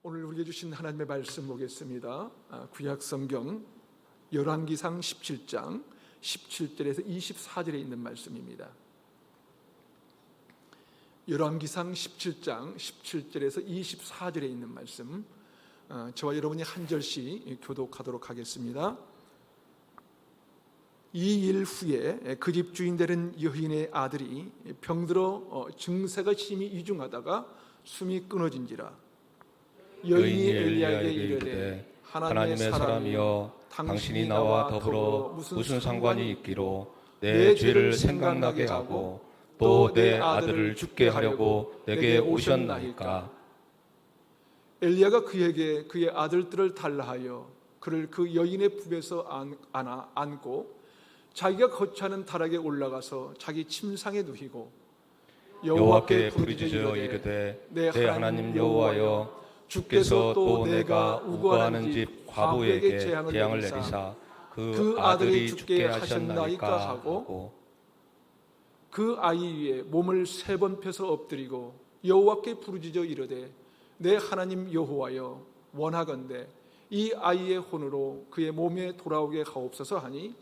오늘 우리에게 주신 하나님의 말씀 보겠습니다. 구약 성경 열왕기상 17장 17절에서 24절에 있는 말씀입니다. 열왕기상 17장 17절에서 24절에 있는 말씀, 저와 여러분이 한 절씩 교독하도록 하겠습니다. 이 일 후에 그 집 주인 되는 여인의 아들이 병들어 증세가 심히 이중하다가 숨이 끊어진지라. 여인이 엘리야에게 이르되 하나님의 사람이여, 당신이 나와 더불어 무슨 상관이 있기로 내 죄를 생각나게 하고 또 내 아들을 죽게 하려고 내게 오셨나이까. 엘리야가 그에게 그의 아들들을 달라 하여 그를 그 여인의 품에서 안고 자기가 거처하는 다락에 올라가서 자기 침상에 누이고 여호와께 부르짖어 이르되 내 하나님 여호와여, 주께서 또 내가 우거하는 집 과부에게 재앙을 내리사 그 아들이 죽게 하셨나이까 하고 그 아이 위에 몸을 3번 펴서 엎드리고 여호와께 부르짖어 이르되 내 하나님 여호와여, 원하건대 이 아이의 혼으로 그의 몸에 돌아오게 하옵소서 하니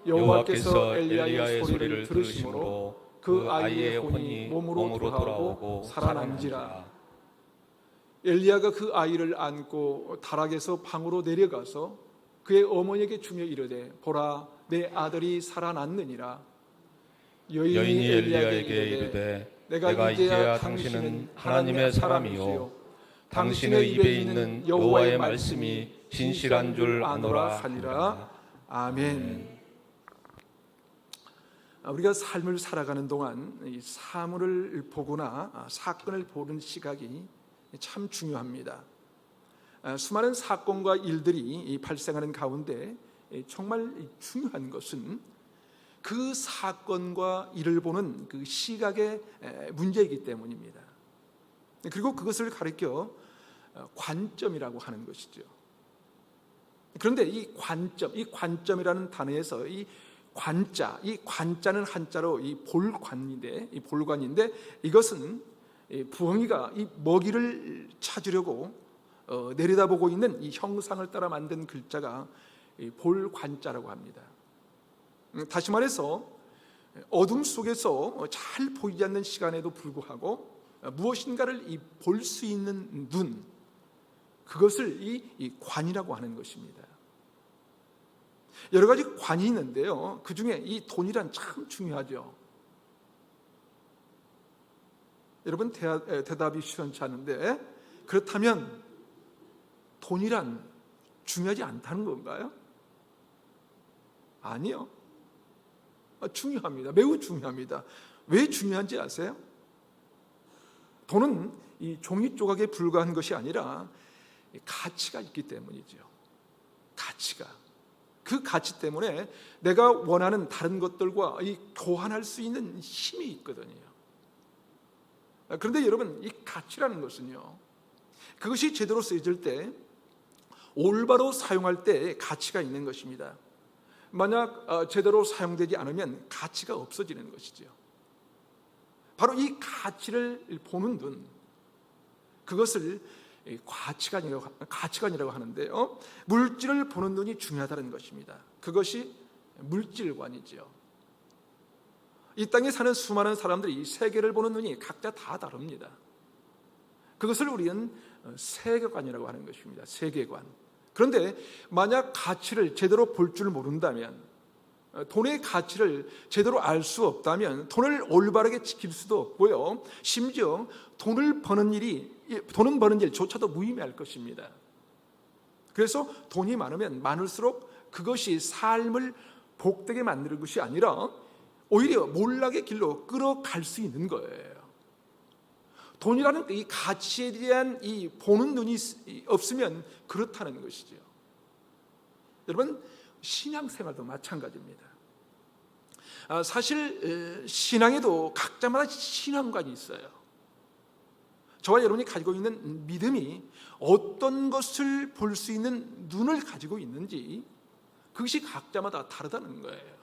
여호와께서 엘리야의 소리를 들으심으로 그 아이의 혼이 몸으로 돌아오고 살아난지라. 엘리야가 그 아이를 안고 다락에서 방으로 내려가서 그의 어머니에게 주며 이르되 보라, 내 아들이 살아났느니라. 여인이 엘리야에게 이르되 내가 이제야 당신은 하나님의 사람이요 당신의 입에 있는 여호와의 말씀이 진실한 줄 아노라 하니라. 아멘. 우리가 삶을 살아가는 동안 이 사물을 보거나 사건을 보는 시각이 참 중요합니다. 수많은 사건과 일들이 발생하는 가운데 정말 중요한 것은 그 사건과 일을 보는 그 시각의 문제이기 때문입니다. 그리고 그것을 가리켜 관점이라고 하는 것이죠. 그런데 이 관점이라는 단어에서 이 관자는 한자로 이 볼관인데 이것은 부엉이가 이 먹이를 찾으려고 내려다보고 있는 이 형상을 따라 만든 글자가 볼관자라고 합니다. 다시 말해서 어둠 속에서 잘 보이지 않는 시간에도 불구하고 무엇인가를 볼 수 있는 눈, 그것을 이 관이라고 하는 것입니다. 여러 가지 관이 있는데요, 그 중에 이 돈이란 참 중요하죠. 여러분 대답이 시원치 않은데, 그렇다면 돈이란 중요하지 않다는 건가요? 아니요. 중요합니다. 매우 중요합니다. 왜 중요한지 아세요? 돈은 이 종이 조각에 불과한 것이 아니라 가치가 있기 때문이죠. 그 가치 때문에 내가 원하는 다른 것들과 교환할 수 있는 힘이 있거든요. 그런데 여러분, 이 가치라는 것은요, 그것이 제대로 쓰여질 때, 올바로 사용할 때 가치가 있는 것입니다. 만약 제대로 사용되지 않으면 가치가 없어지는 것이죠. 바로 이 가치를 보는 눈, 그것을 가치관이라고 하는데요, 물질을 보는 눈이 중요하다는 것입니다. 그것이 물질관이죠. 이 땅에 사는 수많은 사람들이 세계를 보는 눈이 각자 다 다릅니다. 그것을 우리는 세계관이라고 하는 것입니다. 세계관. 그런데 만약 가치를 제대로 볼 줄 모른다면, 돈의 가치를 제대로 알 수 없다면 돈을 올바르게 지킬 수도 없고요, 심지어 돈을 버는 일조차도 무의미할 것입니다. 그래서 돈이 많으면 많을수록 그것이 삶을 복되게 만드는 것이 아니라 오히려 몰락의 길로 끌어갈 수 있는 거예요. 돈이라는 이 가치에 대한 이 보는 눈이 없으면 그렇다는 것이죠. 여러분, 신앙생활도 마찬가지입니다. 사실 신앙에도 각자마다 신앙관이 있어요. 저와 여러분이 가지고 있는 믿음이 어떤 것을 볼 수 있는 눈을 가지고 있는지, 그것이 각자마다 다르다는 거예요.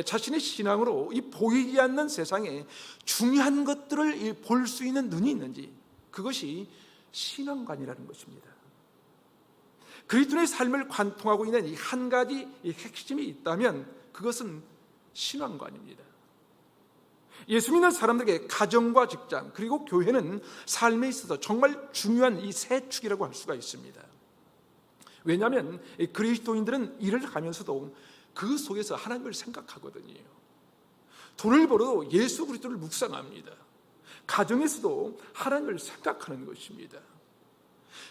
자신의 신앙으로 이 보이지 않는 세상에 중요한 것들을 볼 수 있는 눈이 있는지, 그것이 신앙관이라는 것입니다. 그리스도의 삶을 관통하고 있는 이 한 가지 핵심이 있다면 그것은 신앙관입니다. 예수 믿는 사람들에게 가정과 직장 그리고 교회는 삶에 있어서 정말 중요한 이 세 축이라고 할 수가 있습니다. 왜냐하면 그리스도인들은 일을 하면서도 그 속에서 하나님을 생각하거든요. 돈을 벌어도 예수 그리스도를 묵상합니다. 가정에서도 하나님을 생각하는 것입니다.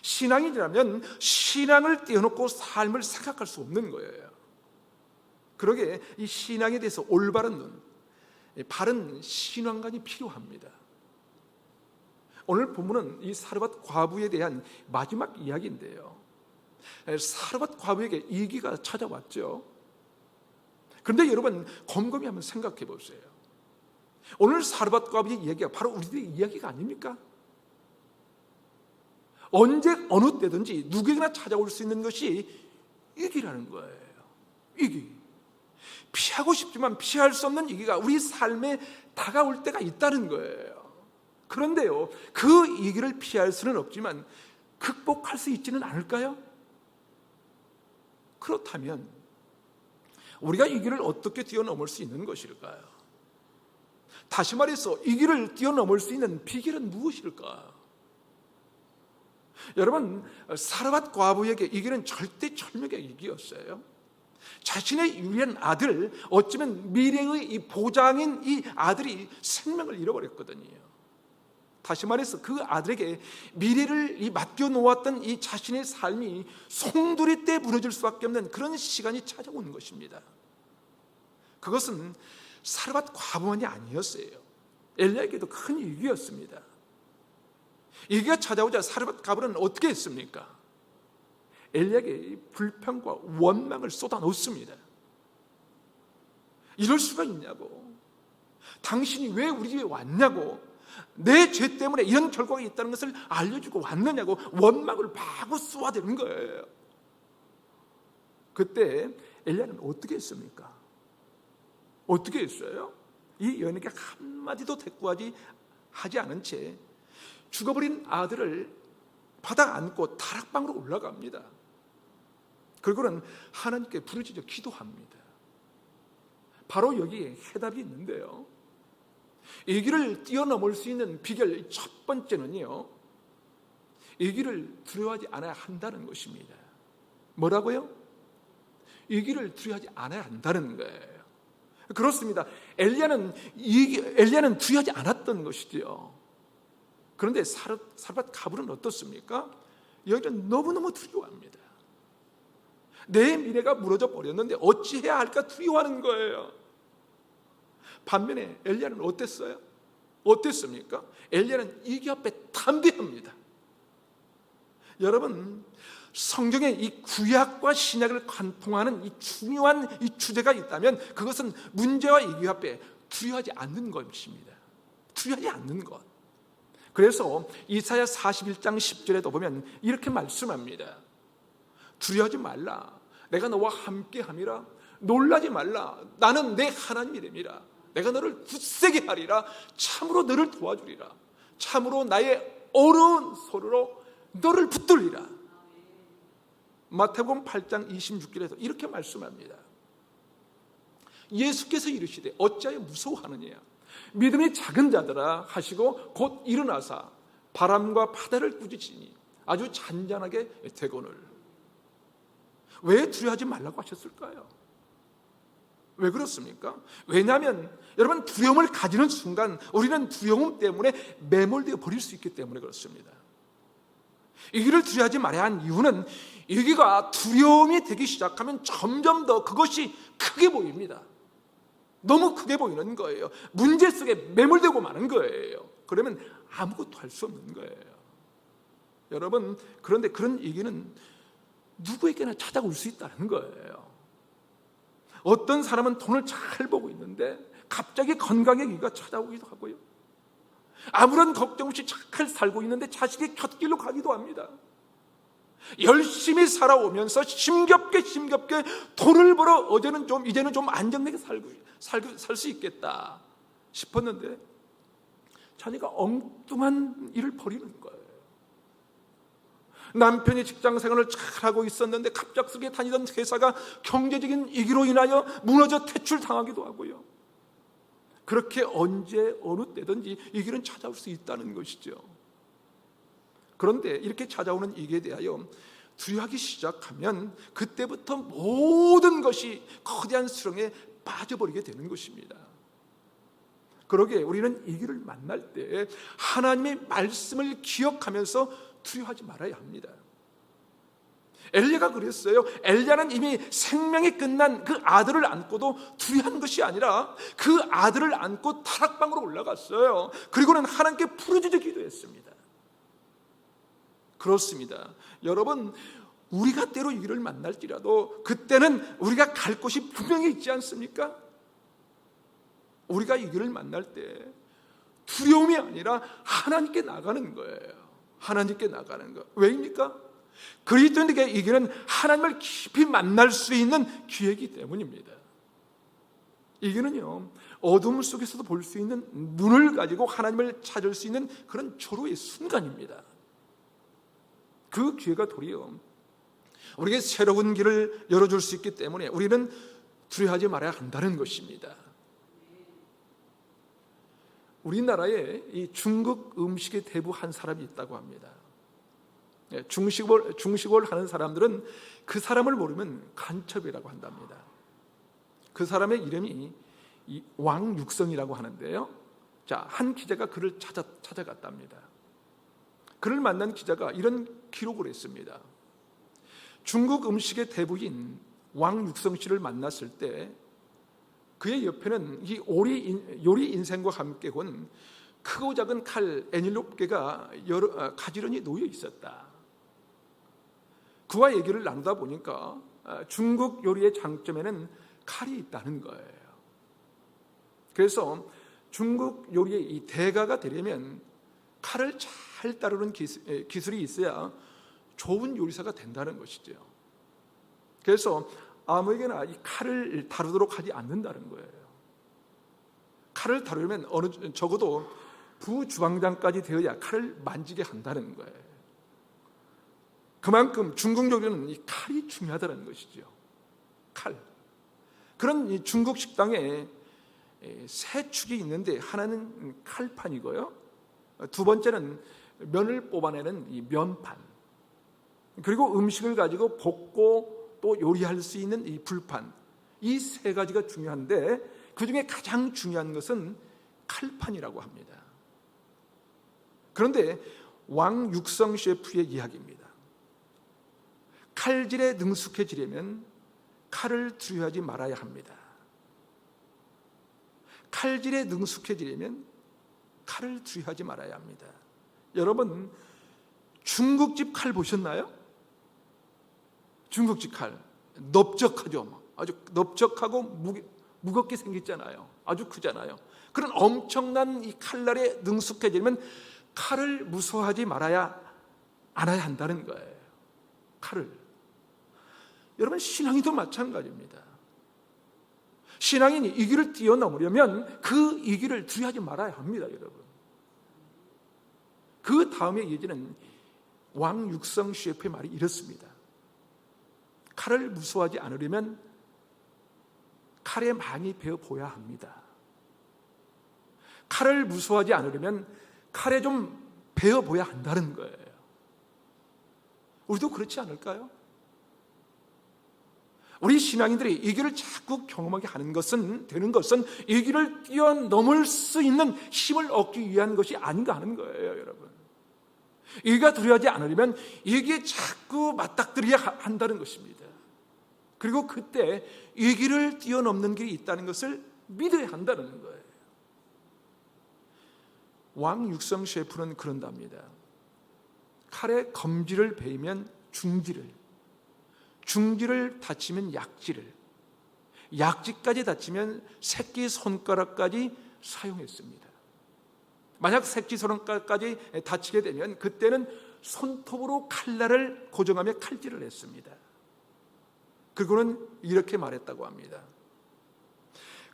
신앙인이라면 신앙을 떼어놓고 삶을 생각할 수 없는 거예요. 그러게 이 신앙에 대해서 올바른 눈, 바른 신앙관이 필요합니다. 오늘 본문은 이 사르밧 과부에 대한 마지막 이야기인데요. 사르밧 과부에게 위기가 찾아왔죠. 그런데 여러분 곰곰이 한번 생각해 보세요. 오늘 사르밧 과부의 이야기가 바로 우리들의 이야기가 아닙니까? 언제 어느 때든지 누구에게나 찾아올 수 있는 것이 위기라는 거예요. 위기. 피하고 싶지만 피할 수 없는 위기가 우리 삶에 다가올 때가 있다는 거예요. 그런데요, 그 위기를 피할 수는 없지만 극복할 수 있지는 않을까요? 그렇다면 우리가 이 길을 어떻게 뛰어넘을 수 있는 것일까요? 다시 말해서 이 길을 뛰어넘을 수 있는 비결은 무엇일까? 여러분, 사르밧 과부에게 이 길은 절대절명의 위기였어요. 자신의 유일한 아들, 어쩌면 미래의 이 보장인 이 아들이 생명을 잃어버렸거든요. 다시 말해서 그 아들에게 미래를 맡겨놓았던 이 자신의 삶이 송두리 때 무너질 수밖에 없는 그런 시간이 찾아오는 것입니다. 그것은 사르밧 과부만이 아니었어요. 엘리야에게도 큰 위기였습니다. 위기가 찾아오자 사르밧 과부는 어떻게 했습니까? 엘리야에게 불평과 원망을 쏟아놓습니다. 이럴 수가 있냐고, 당신이 왜 우리 집에 왔냐고, 내 죄 때문에 이런 결과가 있다는 것을 알려주고 왔느냐고 원망을 마구 쏘아대는 거예요. 그때 엘리야는 어떻게 했습니까? 어떻게 했어요? 이 여인에게 한마디도 대꾸하지 않은 채 죽어버린 아들을 바닥 안고 다락방으로 올라갑니다. 그리고는 하나님께 부르짖어 기도합니다. 바로 여기에 해답이 있는데요. 이 길을 뛰어넘을 수 있는 비결 첫 번째는요, 이 길을 두려워하지 않아야 한다는 것입니다. 뭐라고요? 이 길을 두려워하지 않아야 한다는 거예요. 그렇습니다. 엘리야는 두려워하지 않았던 것이죠. 그런데 사르밧 과부는 어떻습니까? 여기는 너무너무 두려워합니다. 내 미래가 무너져 버렸는데 어찌해야 할까 두려워하는 거예요. 반면에 엘리야는 어땠어요? 어땠습니까? 엘리야는 이기 앞에 담대합니다. 여러분, 성경에 이 구약과 신약을 관통하는 이 중요한 이 주제가 있다면 그것은 문제와 이기 앞에 두려워하지 않는 것입니다. 두려워하지 않는 것. 그래서 이사야 41장 10절에도 보면 이렇게 말씀합니다. 두려워하지 말라. 내가 너와 함께함이라. 놀라지 말라. 나는 내 하나님이름이라. 내가 너를 굳세게 하리라. 참으로 너를 도와주리라. 참으로 나의 어려운 손으로 너를 붙들리라. 마태복음 8장 26절에서 이렇게 말씀합니다. 예수께서 이르시되 어찌하여 무서워하느냐. 믿음이 작은 자들아 하시고 곧 일어나사 바람과 바다를 꾸짖으니 아주 잔잔하게 되거늘. 왜 두려워하지 말라고 하셨을까요? 왜 그렇습니까? 왜냐하면 여러분, 두려움을 가지는 순간 우리는 두려움 때문에 매몰되어 버릴 수 있기 때문에 그렇습니다. 이 길을 두려워하지 말아야 한 이유는 이 길가 두려움이 되기 시작하면 점점 더 그것이 크게 보입니다. 너무 크게 보이는 거예요. 문제 속에 매몰되고 마는 거예요. 그러면 아무것도 할 수 없는 거예요. 여러분, 그런데 그런 얘기는 누구에게나 찾아올 수 있다는 거예요. 어떤 사람은 돈을 잘 벌고 있는데 갑자기 건강의 위기가 찾아오기도 하고요. 아무런 걱정 없이 잘 살고 있는데 자식이 곁길로 가기도 합니다. 열심히 살아오면서 심겹게 돈을 벌어 어제는 좀 이제는 좀 안정되게 살 수 있겠다 싶었는데 자기가 엉뚱한 일을 벌이는 거예요. 남편이 직장 생활을 잘하고 있었는데 갑작스럽게 다니던 회사가 경제적인 위기로 인하여 무너져 퇴출당하기도 하고요. 그렇게 언제 어느 때든지 위기는 찾아올 수 있다는 것이죠. 그런데 이렇게 찾아오는 위기에 대하여 두려워하기 시작하면 그때부터 모든 것이 거대한 수렁에 빠져버리게 되는 것입니다. 그러기에 우리는 위기를 만날 때 하나님의 말씀을 기억하면서 두려워하지 말아야 합니다. 엘리야가 그랬어요. 엘리야는 이미 생명이 끝난 그 아들을 안고도 두려워한 것이 아니라 그 아들을 안고 다락방으로 올라갔어요. 그리고는 하나님께 부르짖어 기도했습니다. 그렇습니다. 여러분, 우리가 때로 위기를 만날지라도 그때는 우리가 갈 곳이 분명히 있지 않습니까? 우리가 위기를 만날 때 두려움이 아니라 하나님께 나가는 거예요. 하나님께 나가는 것. 왜입니까? 그리스도인에게 위기는 하나님을 깊이 만날 수 있는 기회이기 때문입니다. 위기는요, 어둠 속에서도 볼 수 있는 눈을 가지고 하나님을 찾을 수 있는 그런 조로의 순간입니다. 그 기회가 도리어 우리에게 새로운 길을 열어줄 수 있기 때문에 우리는 두려워하지 말아야 한다는 것입니다. 우리나라에 이 중국 음식에 대부한 사람이 있다고 합니다. 중식을 하는 사람들은 그 사람을 모르면 간첩이라고 한답니다. 그 사람의 이름이 이 왕육성이라고 하는데요. 자, 한 기자가 그를 찾아갔답니다. 그를 만난 기자가 이런 기록을 했습니다. 중국 음식의 대부인 왕육성 씨를 만났을 때 그의 옆에는 이 요리 인생과 함께 온 크고 작은 칼 N7 개가 가지런히 놓여 있었다. 그와 얘기를 나누다 보니까 중국 요리의 장점에는 칼이 있다는 거예요. 그래서 중국 요리의 이 대가가 되려면 칼을 잘 다루는 기술이 있어야 좋은 요리사가 된다는 것이죠. 그래서 아무에게나 이 칼을 다루도록 하지 않는다는 거예요. 칼을 다루려면 적어도 부주방장까지 되어야 칼을 만지게 한다는 거예요. 그만큼 중국 요리는 이 칼이 중요하다는 것이죠. 칼. 그런 이 중국 식당에 세 축이 있는데 하나는 칼판이고요. 두 번째는 면을 뽑아내는 이 면판. 그리고 음식을 가지고 볶고 또 요리할 수 있는 이 불판, 이 세 가지가 중요한데 그 중에 가장 중요한 것은 칼판이라고 합니다. 그런데 왕육성 셰프의 이야기입니다. 칼질에 능숙해지려면 칼을 두려워하지 말아야 합니다. 칼질에 능숙해지려면 칼을 두려워하지 말아야 합니다. 여러분, 중국집 칼 보셨나요? 중국집 칼 넓적하죠. 아주 넓적하고 무겁게 생겼잖아요. 아주 크잖아요. 그런 엄청난 이 칼날에 능숙해지면 칼을 무서워하지 않아야 한다는 거예요. 칼을. 여러분, 신앙이도 마찬가지입니다. 신앙인이 이 길을 뛰어넘으려면 그 이 길을 두려워하지 말아야 합니다, 여러분. 그 다음에 예지는 왕육성 셰프의 말이 이렇습니다. 칼을 무서워하지 않으려면 칼에 많이 배워보아야 합니다. 칼을 무서워하지 않으려면 칼에 좀 배워보아야 한다는 거예요. 우리도 그렇지 않을까요? 우리 신앙인들이 이 길을 자꾸 경험하게 되는 것은 이 길을 뛰어넘을 수 있는 힘을 얻기 위한 것이 아닌가 하는 거예요, 여러분. 이가 두려워하지 않으려면 이게 자꾸 맞닥뜨려야 한다는 것입니다. 그리고 그때 이 길을 뛰어넘는 길이 있다는 것을 믿어야 한다는 거예요. 왕육성 셰프는 그런답니다. 칼에 검지를 베이면 중지를 다치면 약지까지 다치면 새끼손가락까지 사용했습니다. 만약 새끼손가락까지 다치게 되면 그때는 손톱으로 칼날을 고정하며 칼질을 했습니다. 그리고는 이렇게 말했다고 합니다.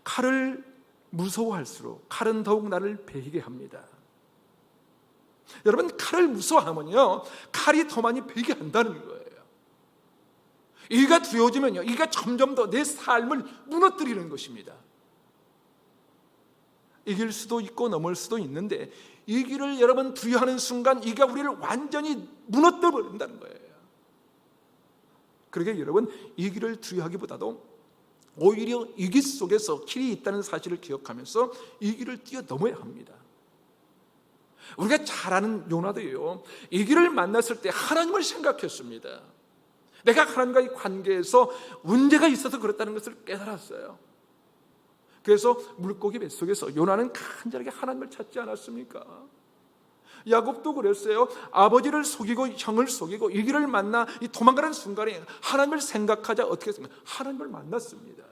칼을 무서워할수록 칼은 더욱 나를 베이게 합니다. 여러분, 칼을 무서워하면요, 칼이 더 많이 베게 한다는 거예요. 이가 두려워지면요, 이가 점점 더 내 삶을 무너뜨리는 것입니다. 이길 수도 있고 넘을 수도 있는데 이 길을 여러분 두려워하는 순간 이가 우리를 완전히 무너뜨려 버린다는 거예요. 그러게 여러분, 이 길을 두려워하기보다도 오히려 이 길 속에서 길이 있다는 사실을 기억하면서 이 길을 뛰어넘어야 합니다. 우리가 잘 아는 요나도요, 이 길을 만났을 때 하나님을 생각했습니다. 내가 하나님과의 관계에서 문제가 있어서 그렇다는 것을 깨달았어요. 그래서 물고기 뱃속에서 요나는 간절하게 하나님을 찾지 않았습니까? 야곱도 그랬어요. 아버지를 속이고 형을 속이고 이 길을 만나 이 도망가는 순간에 하나님을 생각하자 어떻게 했습니까? 하나님을 만났습니다.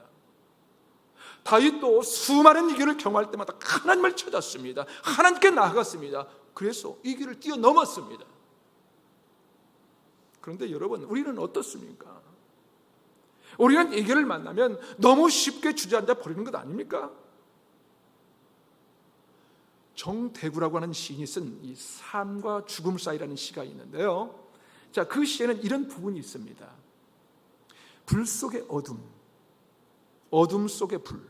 다윗도 수많은 이 길을 경험할 때마다 하나님을 찾았습니다. 하나님께 나아갔습니다. 그래서 이 길을 뛰어넘었습니다. 그런데 여러분, 우리는 어떻습니까? 우리는 이 길을 만나면 너무 쉽게 주저앉아 버리는 것 아닙니까? 정대구라고 하는 시인이 쓴 이 삶과 죽음 사이라는 시가 있는데요. 자, 그 시에는 이런 부분이 있습니다. 불 속의 어둠, 어둠 속의 불.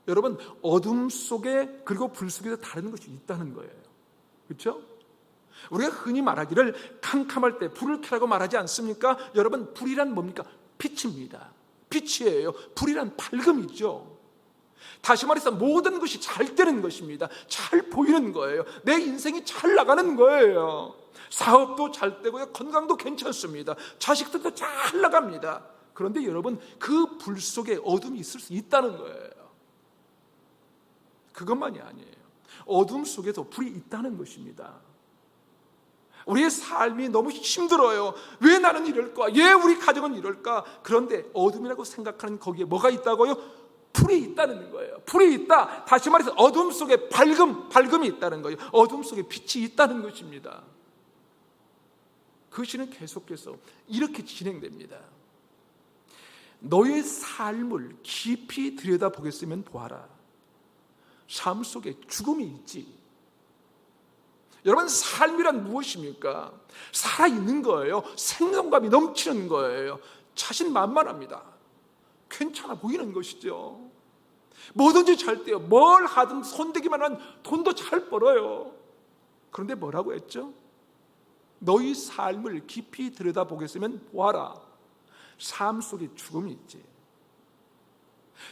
여러분, 어둠 속에 그리고 불 속에서 다른 것이 있다는 거예요. 그렇죠? 우리가 흔히 말하기를 캄캄할 때 불을 켜라고 말하지 않습니까? 여러분, 불이란 뭡니까? 빛입니다. 빛이에요. 불이란 밝음이죠. 다시 말해서 모든 것이 잘 되는 것입니다. 잘 보이는 거예요. 내 인생이 잘 나가는 거예요. 사업도 잘 되고요, 건강도 괜찮습니다. 자식들도 잘 나갑니다. 그런데 여러분, 그 불 속에 어둠이 있을 수 있다는 거예요. 그것만이 아니에요. 어둠 속에도 불이 있다는 것입니다. 우리의 삶이 너무 힘들어요. 왜 나는 이럴까? 왜 우리 가정은 이럴까? 그런데 어둠이라고 생각하는 거기에 뭐가 있다고요? 불이 있다는 거예요. 불이 있다. 다시 말해서 어둠 속에 밝음이 있다는 거예요. 어둠 속에 빛이 있다는 것입니다. 그 시는 계속해서 이렇게 진행됩니다. 너의 삶을 깊이 들여다보겠으면 보아라. 삶 속에 죽음이 있지. 여러분, 삶이란 무엇입니까? 살아있는 거예요. 생동감이 넘치는 거예요. 자신만만합니다. 괜찮아 보이는 것이죠. 뭐든지 잘 돼요. 뭘 하든 손대기만 하면 돈도 잘 벌어요. 그런데 뭐라고 했죠? 너희 삶을 깊이 들여다보겠으면 보아라. 삶 속에 죽음이 있지.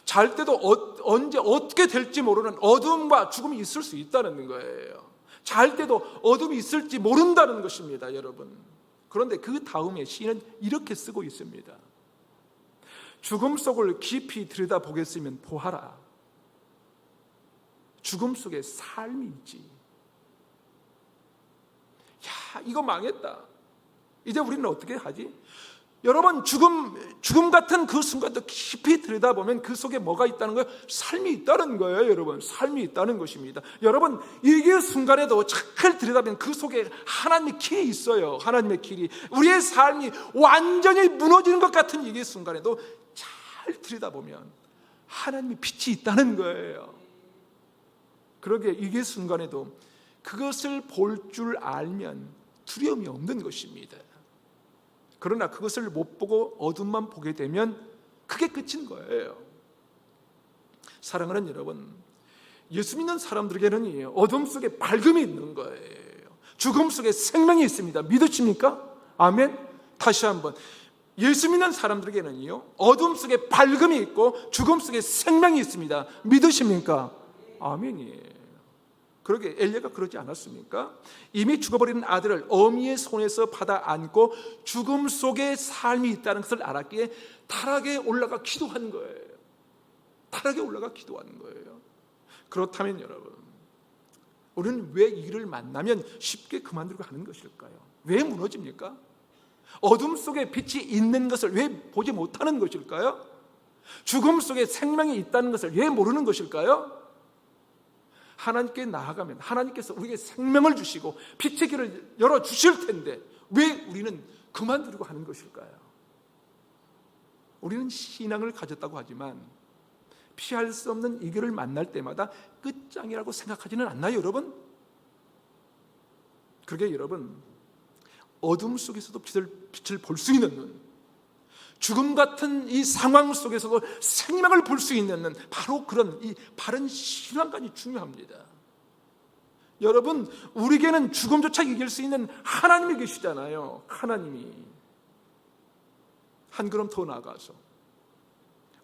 잘 때도 언제 어떻게 될지 모르는 어둠과 죽음이 있을 수 있다는 거예요. 잘 때도 어둠이 있을지 모른다는 것입니다, 여러분. 그런데 그 다음에 시인은 이렇게 쓰고 있습니다. 죽음 속을 깊이 들여다보겠으면 보아라. 죽음 속에 삶이 있지. 야, 이거 망했다. 이제 우리는 어떻게 하지? 여러분, 죽음 같은 그 순간도 깊이 들여다보면 그 속에 뭐가 있다는 거예요? 삶이 있다는 거예요, 여러분. 삶이 있다는 것입니다. 여러분, 이게 순간에도 잘 들여다보면 그 속에 하나님의 길이 있어요. 하나님의 길이. 우리의 삶이 완전히 무너지는 것 같은 이게 순간에도 잘 들여다보면 하나님의 빛이 있다는 거예요. 그러게 이게 순간에도 그것을 볼 줄 알면 두려움이 없는 것입니다. 그러나 그것을 못 보고 어둠만 보게 되면 그게 끝인 거예요. 사랑하는 여러분, 예수 믿는 사람들에게는 어둠 속에 밝음이 있는 거예요. 죽음 속에 생명이 있습니다. 믿으십니까? 아멘. 다시 한번, 예수 믿는 사람들에게는요, 어둠 속에 밝음이 있고 죽음 속에 생명이 있습니다. 믿으십니까? 아멘이에요. 그러게 엘리야가 그러지 않았습니까? 이미 죽어버린 아들을 어미의 손에서 받아 안고 죽음 속에 삶이 있다는 것을 알았기에 타락에 올라가 기도한 거예요. 타락에 올라가 기도하는 거예요. 그렇다면 여러분, 우리는 왜 이를 만나면 쉽게 그만두고 하는 것일까요? 왜 무너집니까? 어둠 속에 빛이 있는 것을 왜 보지 못하는 것일까요? 죽음 속에 생명이 있다는 것을 왜 모르는 것일까요? 하나님께 나아가면 하나님께서 우리에게 생명을 주시고 빛의 길을 열어주실 텐데 왜 우리는 그만두려고 하는 것일까요? 우리는 신앙을 가졌다고 하지만 피할 수 없는 이 길을 만날 때마다 끝장이라고 생각하지는 않나요, 여러분? 그러게 여러분, 어둠 속에서도 빛을 볼 수 있는 눈, 죽음 같은 이 상황 속에서도 생명을 볼 수 있는 눈, 바로 그런 이 바른 신앙관이 중요합니다. 여러분, 우리에게는 죽음조차 이길 수 있는 하나님이 계시잖아요. 하나님이. 한 걸음 더 나아가서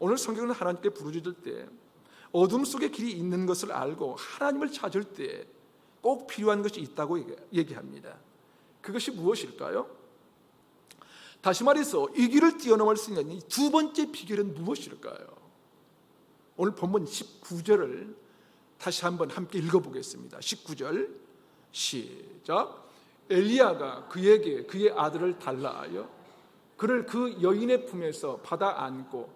오늘 성경은 하나님께 부르짖을 때 어둠 속에 길이 있는 것을 알고 하나님을 찾을 때 꼭 필요한 것이 있다고 얘기합니다. 그것이 무엇일까요? 다시 말해서 이 길을 뛰어넘을 수 있는 이 두 번째 비결은 무엇일까요? 오늘 본문 19절을 다시 한번 함께 읽어보겠습니다. 19절 시작. 엘리야가 그에게 그의 아들을 달라 하여 그를 그 여인의 품에서 받아 안고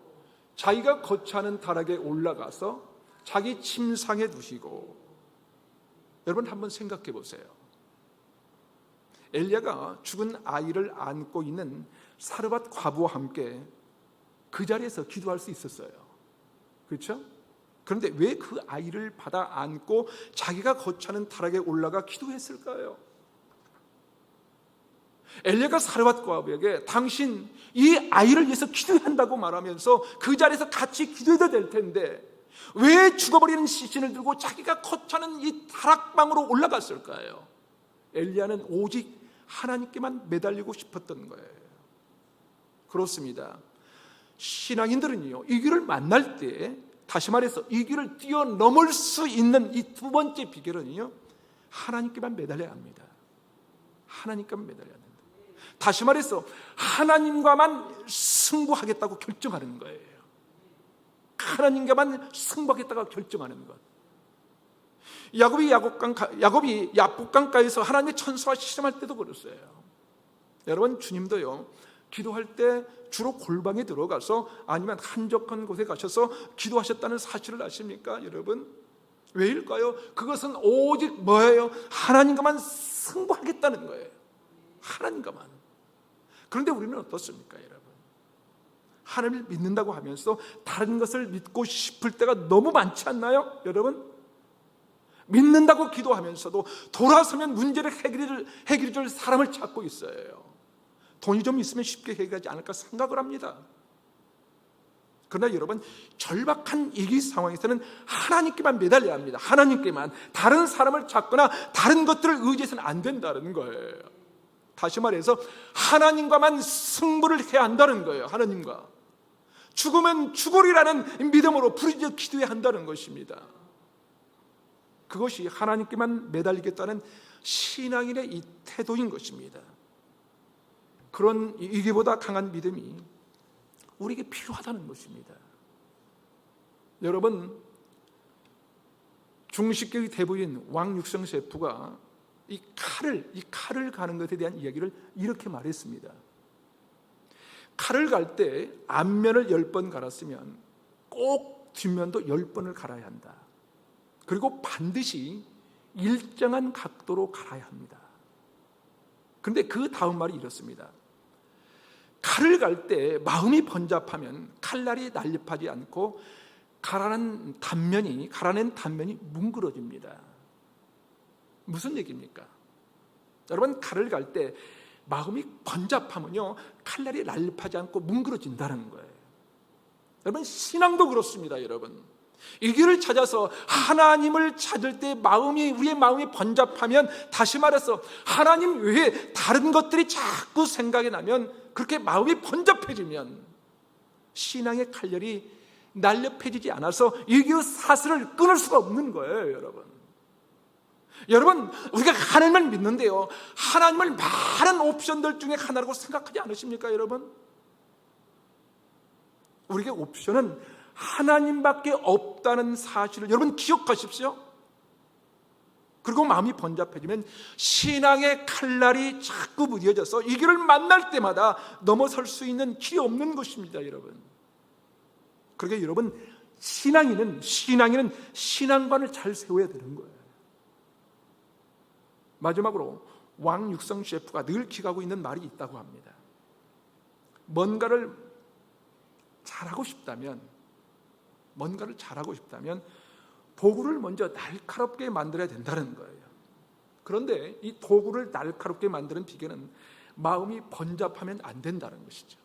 자기가 거처하는 다락에 올라가서 자기 침상에 두시고. 여러분 한번 생각해 보세요. 엘리야가 죽은 아이를 안고 있는 사르밧 과부와 함께 그 자리에서 기도할 수 있었어요. 그렇죠? 그런데 왜 그 아이를 받아 안고 자기가 거처하는 다락에 올라가 기도했을까요? 엘리야가 사르밧 과부에게 당신 이 아이를 위해서 기도한다고 말하면서 그 자리에서 같이 기도해도 될 텐데 왜 죽어버리는 시신을 들고 자기가 거처하는 이 다락방으로 올라갔을까요? 엘리야는 오직 하나님께만 매달리고 싶었던 거예요. 그렇습니다. 신앙인들은요, 이 길을 만날 때, 다시 말해서 이 길을 뛰어넘을 수 있는 이 두 번째 비결은요, 하나님께만 매달려야 합니다. 하나님께만 매달려야 합니다. 다시 말해서 하나님과만 승부하겠다고 결정하는 거예요. 하나님과만 승부하겠다고 결정하는 것. 야곱이 야복강가에서 하나님의 천사와 씨름할 때도 그랬어요. 여러분, 주님도요, 기도할 때 주로 골방에 들어가서 아니면 한적한 곳에 가셔서 기도하셨다는 사실을 아십니까? 여러분, 왜일까요? 그것은 오직 뭐예요? 하나님과만 승부하겠다는 거예요. 하나님과만. 그런데 우리는 어떻습니까, 여러분? 하나님을 믿는다고 하면서 다른 것을 믿고 싶을 때가 너무 많지 않나요, 여러분? 믿는다고 기도하면서도 돌아서면 문제를 해결해 줄 사람을 찾고 있어요. 돈이 좀 있으면 쉽게 해결하지 않을까 생각을 합니다. 그러나 여러분, 절박한 이 상황에서는 하나님께만 매달려야 합니다. 하나님께만. 다른 사람을 찾거나 다른 것들을 의지해서는 안 된다는 거예요. 다시 말해서 하나님과만 승부를 해야 한다는 거예요. 하나님과. 죽으면 죽으리라는 믿음으로 부르짖어 기도해야 한다는 것입니다. 그것이 하나님께만 매달리겠다는 신앙인의 이 태도인 것입니다. 그런 이기보다 강한 믿음이 우리에게 필요하다는 것입니다. 여러분, 중식계의 대부인 왕육성 셰프가 이 칼을 가는 것에 대한 이야기를 이렇게 말했습니다. 칼을 갈 때 앞면을 10번 갈았으면 꼭 뒷면도 10번을 갈아야 한다. 그리고 반드시 일정한 각도로 갈아야 합니다. 그런데 그 다음 말이 이렇습니다. 칼을 갈 때 마음이 번잡하면 칼날이 날렵하지 않고 갈아낸 단면이 뭉그러집니다. 무슨 얘기입니까? 여러분, 칼을 갈 때 마음이 번잡하면요, 칼날이 날렵하지 않고 뭉그러진다는 거예요. 여러분, 신앙도 그렇습니다. 여러분, 이 길을 찾아서 하나님을 찾을 때 우리의 마음이 번잡하면, 다시 말해서 하나님 외에 다른 것들이 자꾸 생각이 나면, 그렇게 마음이 번잡해지면 신앙의 칼날이 날렵해지지 않아서 이 길 사슬을 끊을 수가 없는 거예요. 여러분, 우리가 하나님을 믿는데요, 하나님을 많은 옵션들 중에 하나라고 생각하지 않으십니까, 여러분? 우리에게 옵션은 하나님밖에 없다는 사실을 여러분 기억하십시오. 그리고 마음이 번잡해지면 신앙의 칼날이 자꾸 무뎌져서 이 길을 만날 때마다 넘어설 수 있는 길이 없는 것입니다, 여러분. 그러니까 여러분, 신앙인은 신앙관을 잘 세워야 되는 거예요. 마지막으로 왕육성 셰프가 늘 기억하고 있는 말이 있다고 합니다. 뭔가를 잘하고 싶다면 도구를 먼저 날카롭게 만들어야 된다는 거예요. 그런데 이 도구를 날카롭게 만드는 비결은 마음이 번잡하면 안 된다는 것이죠.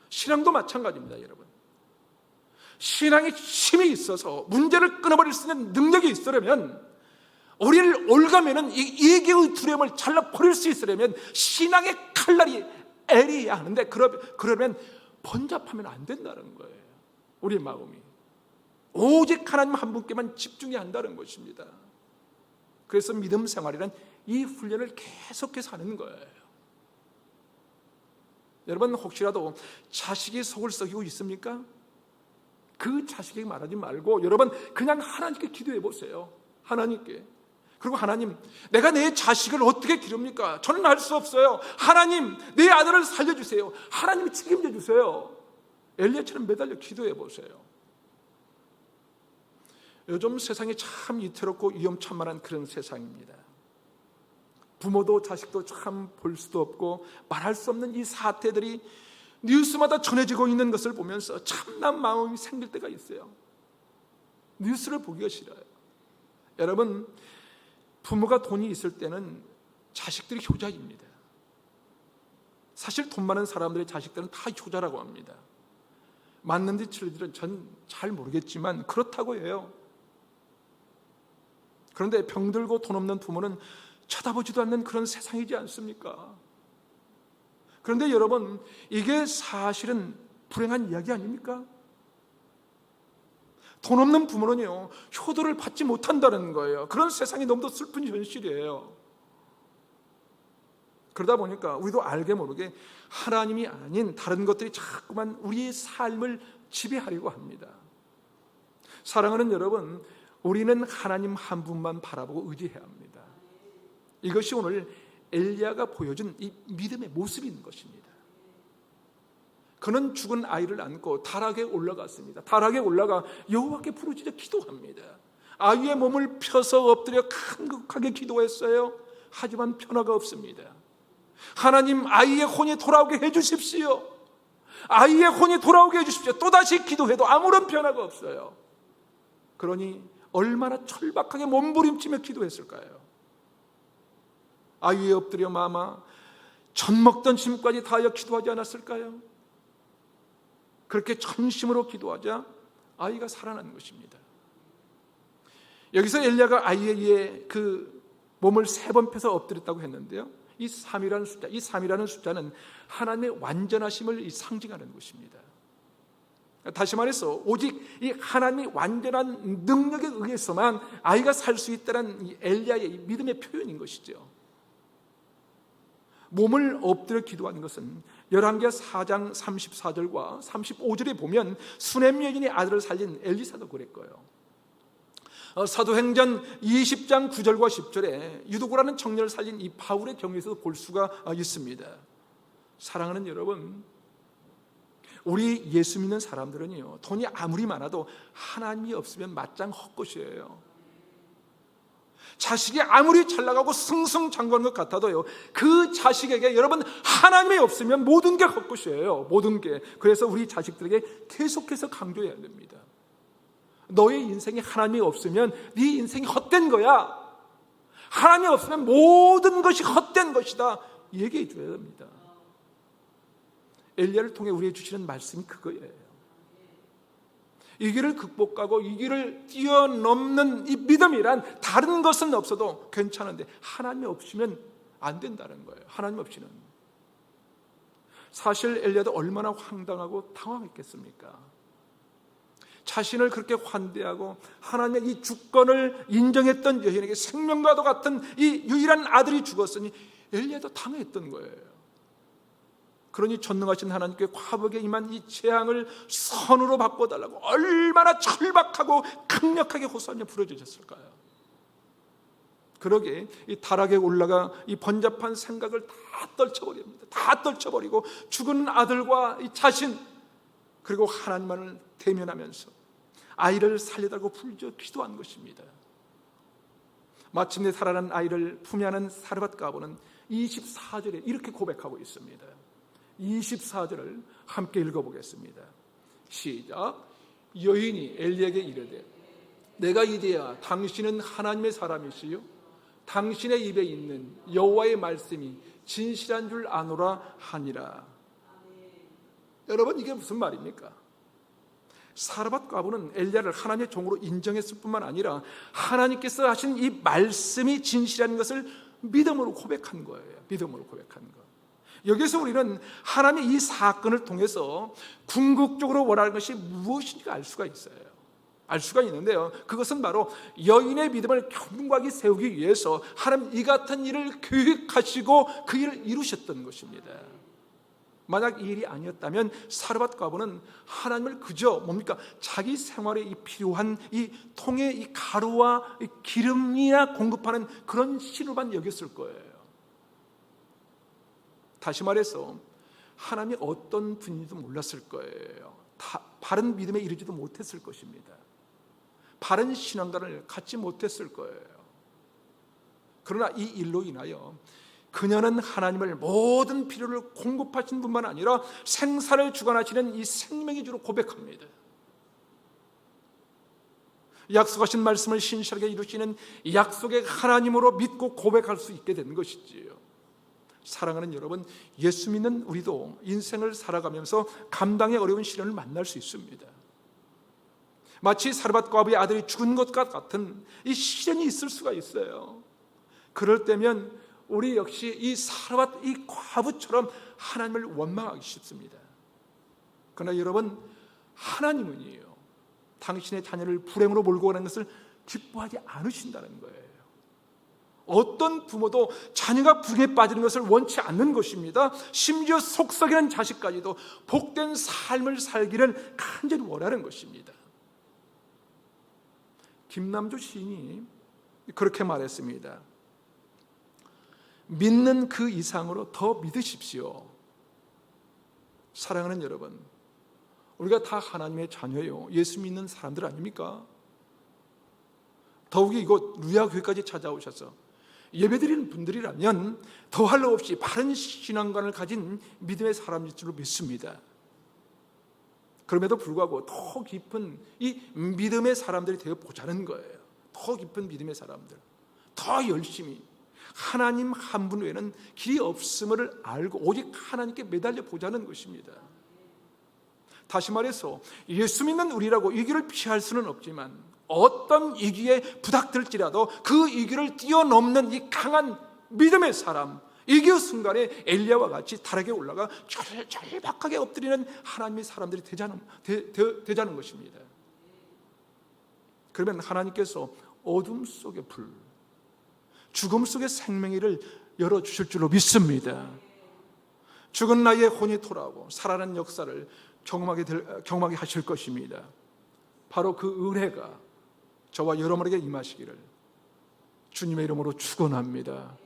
신앙도 마찬가지입니다, 여러분. 신앙에 힘이 있어서 문제를 끊어버릴 수 있는 능력이 있으려면, 우리를 올가면은 이 예개의 두려움을 잘라버릴 수 있으려면 신앙의 칼날이 애리해야 하는데, 그러면 번잡하면 안 된다는 거예요. 우리 마음이 오직 하나님 한 분께만 집중해야 한다는 것입니다. 그래서 믿음 생활이란 이 훈련을 계속해서 하는 거예요. 여러분, 혹시라도 자식이 속을 썩이고 있습니까? 그 자식에게 말하지 말고 여러분 그냥 하나님께 기도해 보세요. 하나님께. 그리고 하나님, 내가 내 자식을 어떻게 기릅니까? 저는 할 수 없어요. 하나님, 내 아들을 살려주세요. 하나님이 책임져 주세요. 엘리야처럼 매달려 기도해 보세요. 요즘 세상이 참 위태롭고 위험천만한 그런 세상입니다. 부모도 자식도 참 볼 수도 없고 말할 수 없는 이 사태들이 뉴스마다 전해지고 있는 것을 보면서 참난 마음이 생길 때가 있어요. 뉴스를 보기가 싫어요. 여러분, 부모가 돈이 있을 때는 자식들이 효자입니다. 사실 돈 많은 사람들의 자식들은 다 효자라고 합니다. 맞는지 틀린지는 전 잘 모르겠지만 그렇다고 해요. 그런데 병들고 돈 없는 부모는 쳐다보지도 않는 그런 세상이지 않습니까? 그런데 여러분, 이게 사실은 불행한 이야기 아닙니까? 돈 없는 부모는요, 효도를 받지 못한다는 거예요. 그런 세상이 너무도 슬픈 현실이에요. 그러다 보니까 우리도 알게 모르게 하나님이 아닌 다른 것들이 자꾸만 우리의 삶을 지배하려고 합니다. 사랑하는 여러분, 우리는 하나님 한 분만 바라보고 의지해야 합니다. 이것이 오늘 엘리야가 보여준 이 믿음의 모습인 것입니다. 그는 죽은 아이를 안고 다락에 올라갔습니다. 다락에 올라가 여호와께 부르짖어 기도합니다. 아이의 몸을 펴서 엎드려 간곡하게 기도했어요. 하지만 변화가 없습니다. 하나님, 아이의 혼이 돌아오게 해주십시오. 아이의 혼이 돌아오게 해주십시오. 또다시 기도해도 아무런 변화가 없어요. 그러니 얼마나 철박하게 몸부림치며 기도했을까요? 아이에 엎드려 마마 젖 먹던 짐까지 다하여 기도하지 않았을까요? 그렇게 전심으로 기도하자 아이가 살아난 것입니다. 여기서 엘리야가 아이의 그 몸을 3번 펴서 엎드렸다고 했는데요, 이 3이라는 숫자는 하나님의 완전하심을 상징하는 것입니다. 다시 말해서 오직 이 하나님의 완전한 능력에 의해서만 아이가 살 수 있다는 이 엘리야의 믿음의 표현인 것이죠. 몸을 엎드려 기도하는 것은 열왕기하 4장 34절과 35절에 보면 수넴 여인이 아들을 살린 엘리사도 그랬고요. 사도행전 20장 9절과 10절에 유두고라는 청년을 살린 이 바울의 경우에서도 볼 수가 있습니다. 사랑하는 여러분, 우리 예수 믿는 사람들은요, 돈이 아무리 많아도 하나님이 없으면 맞짱 헛것이에요. 자식이 아무리 잘 나가고 승승장구한 것 같아도요, 그 자식에게 여러분 하나님이 없으면 모든 게 헛것이에요. 모든 게. 그래서 우리 자식들에게 계속해서 강조해야 됩니다. 너의 인생에 하나님이 없으면 네 인생이 헛된 거야. 하나님이 없으면 모든 것이 헛된 것이다. 얘기해 줘야 됩니다. 엘리야를 통해 우리에게 주시는 말씀이 그거예요. 이 길을 극복하고 이 길을 뛰어넘는 이 믿음이란 다른 것은 없어도 괜찮은데 하나님이 없으면 안 된다는 거예요. 하나님 없이는. 사실 엘리야도 얼마나 황당하고 당황했겠습니까? 자신을 그렇게 환대하고 하나님의 이 주권을 인정했던 여인에게 생명과도 같은 이 유일한 아들이 죽었으니 엘리야도 당했던 거예요. 그러니 전능하신 하나님께 과복에 임한 이 재앙을 선으로 바꿔달라고 얼마나 철박하고 강력하게 호소하며 부르짖었을까요? 그러게 이 다락에 올라가 이 번잡한 생각을 다 떨쳐버립니다. 다 떨쳐버리고 죽은 아들과 이 자신, 그리고 하나님만을 대면하면서 아이를 살려달라고 부르짖어 기도한 것입니다. 마침내 살아난 아이를 품에 안은 사르밧 가보는 24절에 이렇게 고백하고 있습니다. 24절을 함께 읽어보겠습니다. 시작. 여인이 엘리야에게 이르되 내가 이제야 당신은 하나님의 사람이시요 당신의 입에 있는 여호와의 말씀이 진실한 줄 아노라 하니라. 여러분, 이게 무슨 말입니까? 사르밧 과부는 엘리야를 하나님의 종으로 인정했을 뿐만 아니라 하나님께서 하신 이 말씀이 진실한 것을 믿음으로 고백한 거예요. 믿음으로 고백한 거. 여기서 우리는 하나님의 이 사건을 통해서 궁극적으로 원하는 것이 무엇인지 알 수가 있어요. 알 수가 있는데요, 그것은 바로 여인의 믿음을 견고하게 세우기 위해서 하나님 이 같은 일을 계획하시고 그 일을 이루셨던 것입니다. 만약 이 일이 아니었다면 사르밧 과부는 하나님을 그저 뭡니까? 자기 생활에 필요한 이 통에 이 가루와 이 기름이나 공급하는 그런 신호만 여겼을 거예요. 다시 말해서 하나님이 어떤 분인지도 몰랐을 거예요. 바른 믿음에 이르지도 못했을 것입니다. 바른 신앙관을 갖지 못했을 거예요. 그러나 이 일로 인하여 그녀는 하나님을 모든 필요를 공급하신 뿐만 아니라 생사를 주관하시는 이 생명의 주로 고백합니다. 약속하신 말씀을 신실하게 이루시는 약속의 하나님으로 믿고 고백할 수 있게 된 것이지요. 사랑하는 여러분, 예수 믿는 우리도 인생을 살아가면서 감당의 어려운 시련을 만날 수 있습니다. 마치 사르밧 과부의 아들이 죽은 것과 같은 이 시련이 있을 수가 있어요. 그럴 때면 우리 역시 이 사르밧 이 과부처럼 하나님을 원망하기 쉽습니다. 그러나 여러분, 하나님은요, 당신의 자녀를 불행으로 몰고 가는 것을 기뻐하지 않으신다는 거예요. 어떤 부모도 자녀가 불행에 빠지는 것을 원치 않는 것입니다. 심지어 속썩이는 자식까지도 복된 삶을 살기를 간절히 원하는 것입니다. 김남주 시인이 그렇게 말했습니다. 믿는 그 이상으로 더 믿으십시오. 사랑하는 여러분, 우리가 다 하나님의 자녀요, 예수 믿는 사람들 아닙니까? 더욱이 이곳 루야교회까지 찾아오셔서 예배드리는 분들이라면 더할 로 없이 바른 신앙관을 가진 믿음의 사람일 줄 믿습니다. 그럼에도 불구하고 더 깊은 이 믿음의 사람들이 되어 보자는 거예요. 더 깊은 믿음의 사람들, 더 열심히 하나님 한 분 외에는 길이 없음을 알고 오직 하나님께 매달려 보자는 것입니다. 다시 말해서 예수 믿는 우리라고 이 길을 피할 수는 없지만 어떤 위기에 부닥들지라도 그 위기를 뛰어넘는 이 강한 믿음의 사람, 위기 순간에 엘리야와 같이 다락에 올라가 절박하게 엎드리는 하나님의 사람들이 되자는 것입니다. 그러면 하나님께서 어둠 속의 불, 죽음 속의 생명의를 열어주실 줄로 믿습니다. 죽은 나이에 혼이 돌아오고 살아나는 역사를 경험하게 하실 것입니다. 바로 그 은혜가 저와 여러분에게 임하시기를 주님의 이름으로 축원합니다.